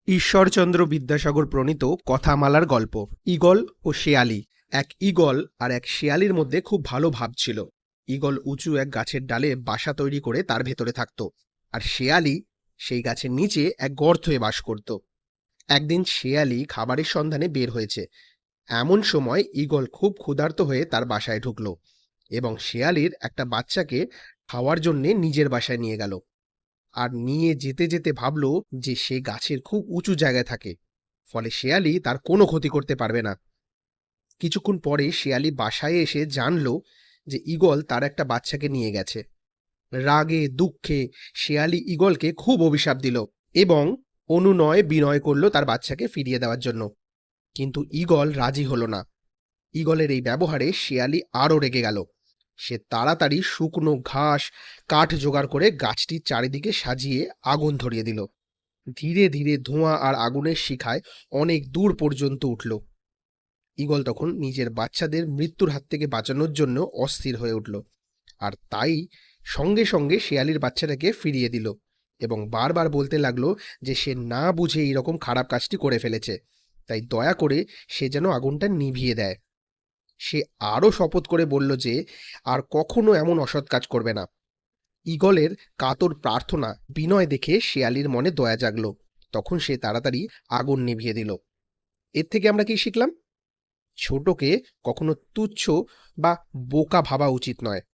ঈশ্বরচন্দ্র বিদ্যাসাগর প্রণীত কথামালার গল্প। ঈগল ও শেয়ালি। এক ঈগল আর এক শেয়ালির মধ্যে খুব ভালো ভাব ছিল। ঈগল উঁচু এক গাছের ডালে বাসা তৈরি করে তার ভেতরে থাকত, আর শেয়ালি সেই গাছের নিচে এক গর্তে বাস করত। একদিন শেয়ালি খাবারের সন্ধানে বের হয়েছে। এমন সময় ঈগল খুব ক্ষুধার্ত হয়ে তার বাসায় ঢুকলো এবং শেয়ালির একটা বাচ্চাকে খাওয়ার জন্যে নিজের বাসায় নিয়ে গেল। আর নিয়ে যেতে যেতে ভাবলো যে সে গাছের খুব উঁচু জায়গায় থাকে, ফলে শেয়ালি তার কোনো ক্ষতি করতে পারবে না। কিছুক্ষণ পরে শেয়ালি বাসায় এসে জানলো যে ঈগল তার একটা বাচ্চাকে নিয়ে গেছে। রাগে দুঃখে শেয়ালি ঈগলকে খুব অভিশাপ দিল এবং অনুনয় বিনয় করলো তার বাচ্চাকে ফিরিয়ে দেওয়ার জন্য। কিন্তু ঈগল রাজি হলো না। ঈগলের এই ব্যবহারে শেয়ালি আরও রেগে গেল। সে তাড়াতাড়ি শুকনো ঘাস কাঠ জোগাড় করে গাছটির চারিদিকে সাজিয়ে আগুন ধরিয়ে দিল। ধীরে ধীরে ধোঁয়া আর আগুনের শিখায় অনেক দূর পর্যন্ত উঠল। ঈগল তখন নিজের বাচ্চাদের মৃত্যুর হাত থেকে বাঁচানোর জন্য অস্থির হয়ে উঠল, আর তাই সঙ্গে সঙ্গে শেয়ালির বাচ্চাটাকে ফিরিয়ে দিল এবং বারবার বলতে লাগলো যে সে না বুঝে এইরকম খারাপ কাজটি করে ফেলেছে, তাই দয়া করে সে যেন আগুনটা নিভিয়ে দেয়। সে আরও শপথ করে বলল যে আর কখনো এমন অসৎ কাজ করবে না। ঈগলের কাতর প্রার্থনা বিনয় দেখে শেয়ালির মনে দয়া জাগলো। তখন সে তাড়াতাড়ি আগুন নিভিয়ে দিল। এর থেকে আমরা কি শিখলাম? ছোটকে কখনো তুচ্ছ বা বোকা ভাবা উচিত নয়।